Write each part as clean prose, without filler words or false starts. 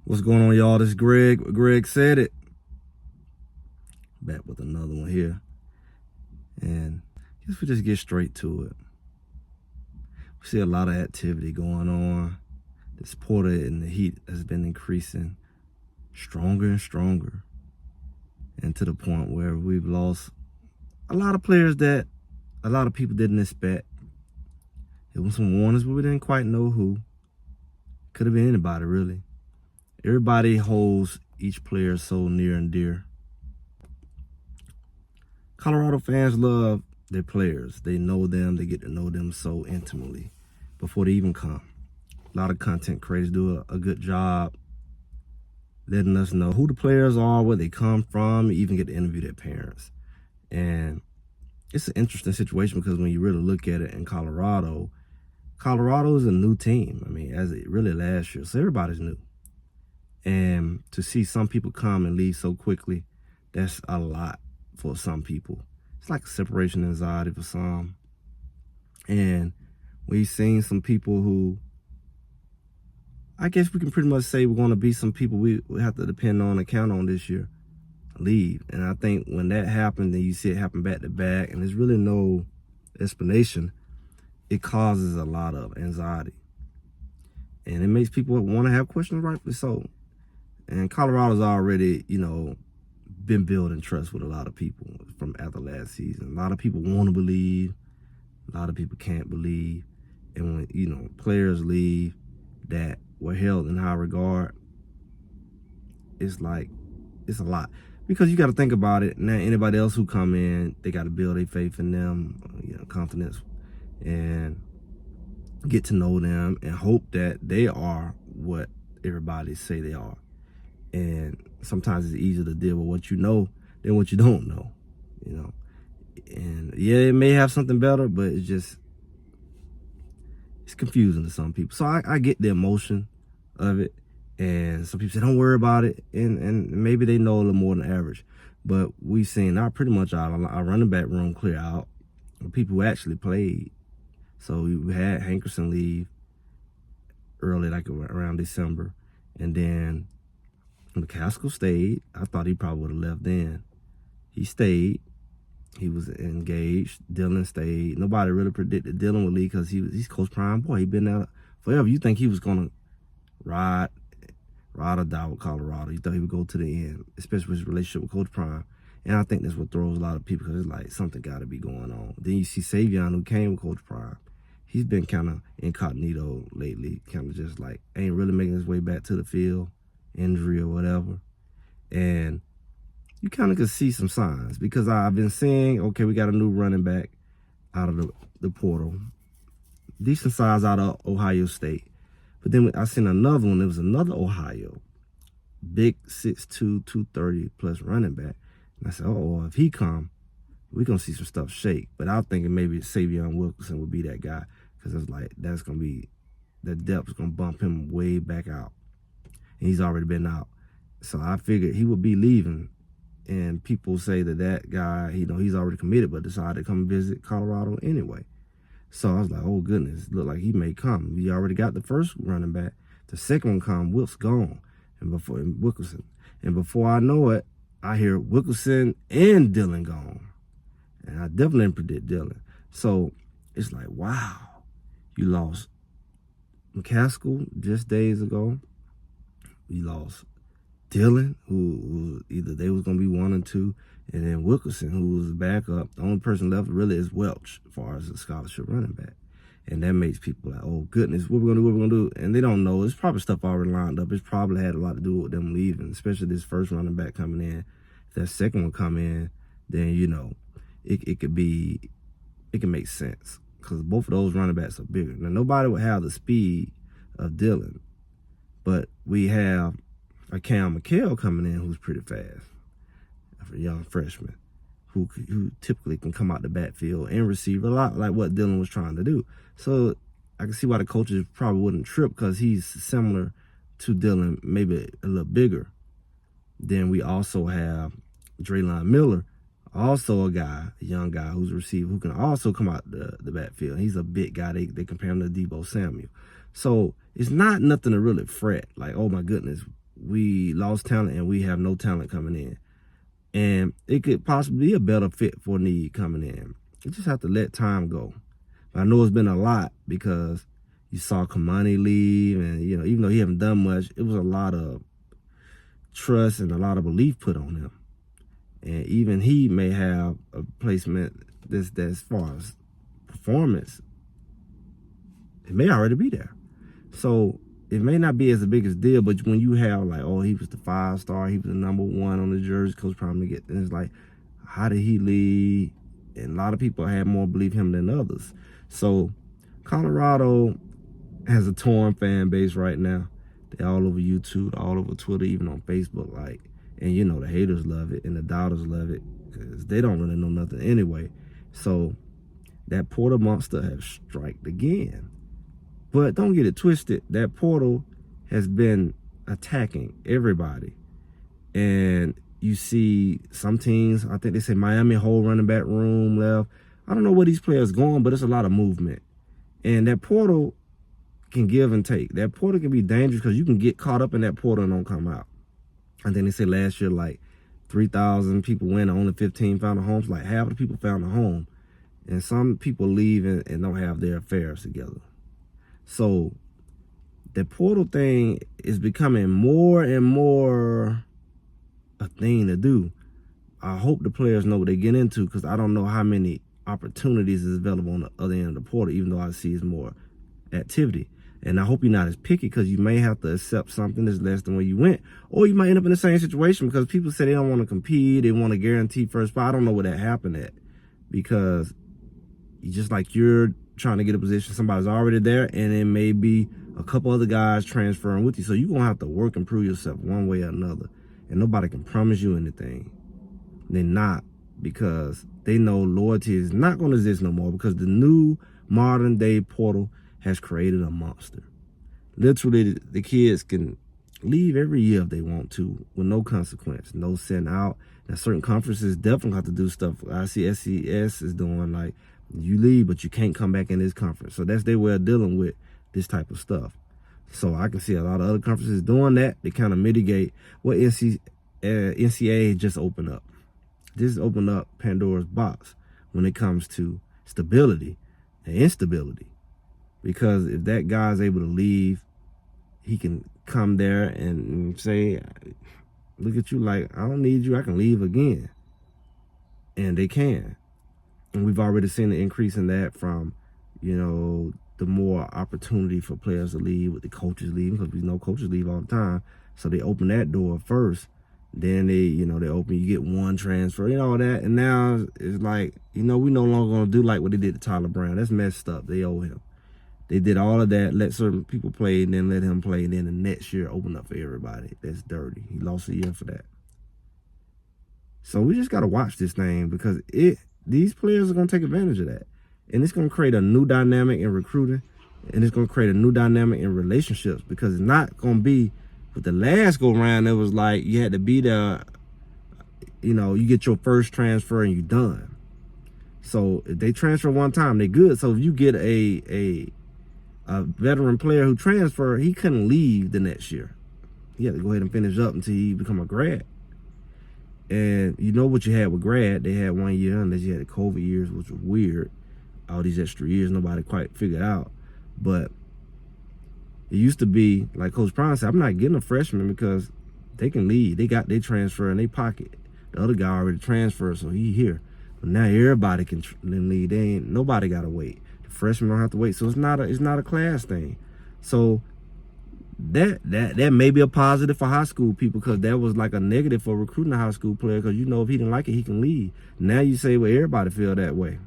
What's going on, y'all? This is Greg. Greg said it. Back with another one here. And I guess we just get straight to it. We see a lot of activity going on. This Porter and the Heat has been increasing stronger and stronger. And to the point where we've lost a lot of players that a lot of people didn't expect. There was some warnings, but we didn't quite know who. Could have been anybody, really. Everybody holds each player so near and dear. Colorado fans love their players. They know them. They get to know them so intimately before they even come. A lot of content creators do a good job letting us know who the players are, where they come from, even get to interview their parents. And it's an interesting situation because when you really look at it in Colorado is a new team. I mean, as it really last year, so everybody's new. And to see some people come and leave so quickly, that's a lot for some people. It's like a separation anxiety for some. And we've seen some people who, I guess we can pretty much say we're going to be some people we have to depend on and count on this year, leave. And I think when that happens, then you see it happen back to back, and there's really no explanation, it causes a lot of anxiety. And it makes people want to have questions, rightfully so. And Colorado's already, been building trust with a lot of people from after last season. A lot of people want to believe. A lot of people can't believe. And when, players leave that were held in high regard, it's a lot. Because you got to think about it. Now, anybody else who come in, they got to build their faith in them, confidence, and get to know them and hope that they are what everybody say they are. And sometimes it's easier to deal with what you know than what you don't know, And yeah, it may have something better, but it's confusing to some people. So I get the emotion of it. And some people say, don't worry about it. And maybe they know a little more than average. But we've seen pretty much our running back room clear out. People who actually played. So we had Hankerson leave early, like around December. And then McCaskill stayed. I thought he probably would have left then. He stayed. He was engaged. Dillon stayed. Nobody really predicted Dillon would leave because he's Coach Prime boy. He's been there forever. You think he was going to ride or die with Colorado. You thought he would go to the end, especially with his relationship with Coach Prime. And I think that's what throws a lot of people because it's like something got to be going on. Then you see Savion, who came with Coach Prime. He's been kind of incognito lately, kind of just like ain't really making his way back to the field, injury or whatever. And you kind of can see some signs because I've been seeing, okay, we got a new running back out of the portal. Decent size out of Ohio State. But then I seen another one. There was another Ohio, big 6'2", 230 plus running back. And I said, if he come, we're going to see some stuff shake. But I'm thinking maybe Savion Wilkerson would be that guy because it's like that's going to be, the depth's going to bump him way back out. And he's already been out. So I figured he would be leaving. And people say that guy, he's already committed but decided to come visit Colorado anyway. So I was like, oh, goodness, look like he may come. We already got the first running back. The second one come, Wilkes gone, and Wilkerson. And before I know it, I hear Wilkerson and Dillon gone. And I definitely didn't predict Dillon. So it's like, wow, you lost McCaskill just days ago. We lost Dillon, who either they was going to be 1 or 2, and then Wilkerson, who was the backup. The only person left really is Welch as far as a scholarship running back. And that makes people like, oh, goodness, what we're going to do? And they don't know. It's probably stuff already lined up. It's probably had a lot to do with them leaving, especially this first running back coming in. If that second one come in, then, it can make sense because both of those running backs are bigger. Now, nobody would have the speed of Dillon, but we have a Cam McHale coming in who's pretty fast. For a young freshman who typically can come out the backfield and receive a lot like what Dillon was trying to do. So I can see why the coaches probably wouldn't trip because he's similar to Dillon, maybe a little bigger. Then we also have Draylon Miller, also a young guy who's a receiver who can also come out the backfield. He's a big guy. They compare him to Deebo Samuel. So it's not nothing to really fret. Like, oh my goodness, we lost talent and we have no talent coming in. And it could possibly be a better fit for need coming in. You just have to let time go. But I know it's been a lot because you saw Kamani leave, and even though he haven't done much, it was a lot of trust and a lot of belief put on him. And even he may have a placement that's as far as performance, it may already be there. So it may not be as the biggest deal, but when you have like, oh, he was the 5-star, he was the #1 on the jersey, Coach probably get, and it's like, how did he leave? And a lot of people had more belief in him than others. So Colorado has a torn fan base right now. They're all over YouTube, all over Twitter, even on Facebook. Like, and the haters love it and the doubters love it because they don't really know nothing anyway. So that Portal monster has striked again. But don't get it twisted. That portal has been attacking everybody. And you see some teams, I think they say Miami whole running back room left. I don't know where these players going, but it's a lot of movement. And that portal can give and take. That portal can be dangerous because you can get caught up in that portal and don't come out. I think they said last year like 3,000 people went, only 15 found a home. So like half of the people found a home. And some people leave and don't have their affairs together. So the portal thing is becoming more and more a thing to do. I hope the players know what they get into because I don't know how many opportunities is available on the other end of the portal, even though I see it's more activity. And I hope you're not as picky because you may have to accept something that's less than where you went. Or you might end up in the same situation because people say they don't want to compete, they want to guarantee first spot. I don't know where that happened at because just like you're trying to get a position, somebody's already there, and it may be a couple other guys transferring with you. So you're going to have to work and prove yourself one way or another. And nobody can promise you anything. They're not, because they know loyalty is not going to exist no more because the new modern day portal has created a monster. Literally, the kids can leave every year if they want to with no consequence, no send out. Now, certain conferences definitely have to do stuff. I see SCS is doing like, you leave, but you can't come back in this conference. So that's their way of dealing with this type of stuff. So I can see a lot of other conferences doing that. They kind of mitigate what NCAA just opened up. This opened up Pandora's box when it comes to stability and instability. Because if that guy's able to leave, he can come there and say, look at you like, I don't need you, I can leave again. And they can. And we've already seen the increase in that from, the more opportunity for players to leave with the coaches leaving, because we know coaches leave all the time. So they open that door first. Then they open, you get one transfer, all that. And now it's like, we no longer going to do like what they did to Tyler Brown. That's messed up. They owe him. They did all of that, let certain people play, and then let him play. And then the next year open up for everybody. That's dirty. He lost a year for that. So we just got to watch this thing because these players are going to take advantage of that. And it's going to create a new dynamic in recruiting. And it's going to create a new dynamic in relationships because it's not going to be with the last go round. It was like you had to be there, you get your first transfer and you're done. So if they transfer one time, they're good. So if you get a veteran player who transferred, he couldn't leave the next year. He had to go ahead and finish up until he become a grad. And you know what you had with grad, they had 1 year unless you had the COVID years, which was weird. All these extra years, nobody quite figured out. But it used to be, like Coach Prime said, I'm not getting a freshman because they can leave. They got their transfer in their pocket. The other guy already transferred, so he here. But now everybody can leave. Nobody got to wait. The freshmen don't have to wait. So it's not a class thing. So that may be a positive for high school people because that was like a negative for recruiting a high school player because if he didn't like it, he can leave. Now you say, well, everybody feel that way.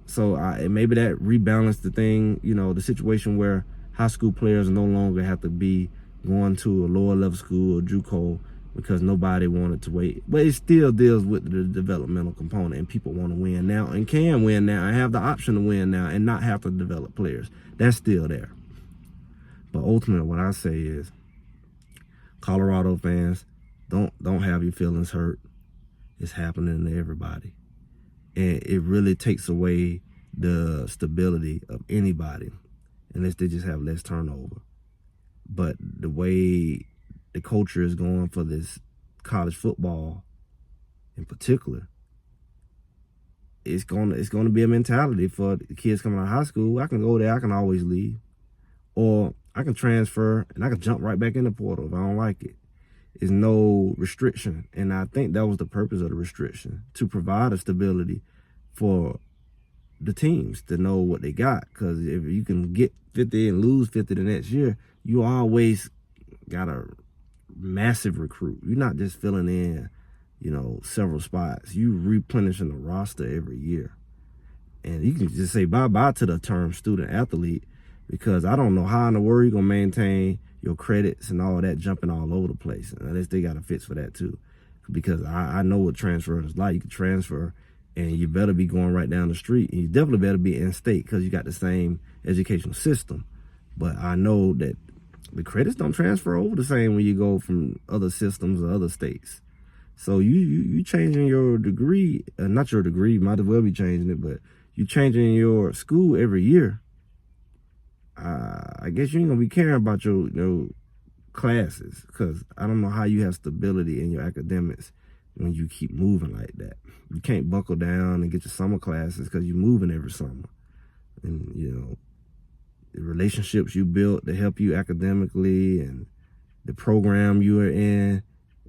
So maybe that rebalanced the thing, the situation where high school players no longer have to be going to a lower level school or JUCO because nobody wanted to wait. But it still deals with the developmental component, and people want to win now and can win now and have the option to win now and not have to develop players. That's still there. But ultimately, what I say is, Colorado fans, don't have your feelings hurt. It's happening to everybody. And it really takes away the stability of anybody unless they just have less turnover. But the way the culture is going for this college football in particular, it's gonna be a mentality for the kids coming out of high school. I can go there, I can always leave, or I can transfer and I can jump right back in the portal if I don't like it. There's no restriction, and I think that was the purpose of the restriction, to provide a stability for the teams to know what they got. Because if you can get 50 and lose 50 the next year, you always got a massive recruit. You're not just filling in, several spots. You replenishing the roster every year. And you can just say bye-bye to the term student athlete, because I don't know how in the world you're going to maintain your credits and all that jumping all over the place, unless they got a fix for that too. Because I know what transferring is like. You can transfer and you better be going right down the street. And you definitely better be in state because you got the same educational system. But I know that the credits don't transfer over the same when you go from other systems or other states. So you changing your degree, not your degree, might as well be changing it, but you changing your school every year. I guess you ain't gonna be caring about your classes, because I don't know how you have stability in your academics when you keep moving like that. You can't buckle down and get your summer classes because you're moving every summer. And the relationships you built to help you academically and the program you are in,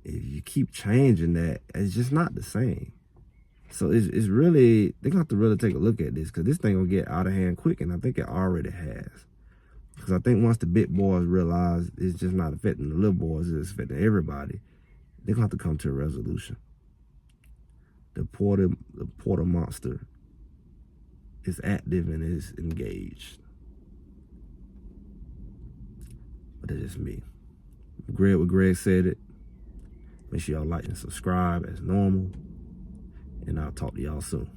if you keep changing that, it's just not the same. So it's really, they're gonna have to really take a look at this, because this thing will get out of hand quick, and I think it already has. Because I think once the big boys realize it's just not affecting the little boys, it's affecting everybody, they're gonna have to come to a resolution. The portal monster is active and is engaged. But that's just me. Greg said it. Make sure y'all like and subscribe as normal. And I'll talk to y'all soon.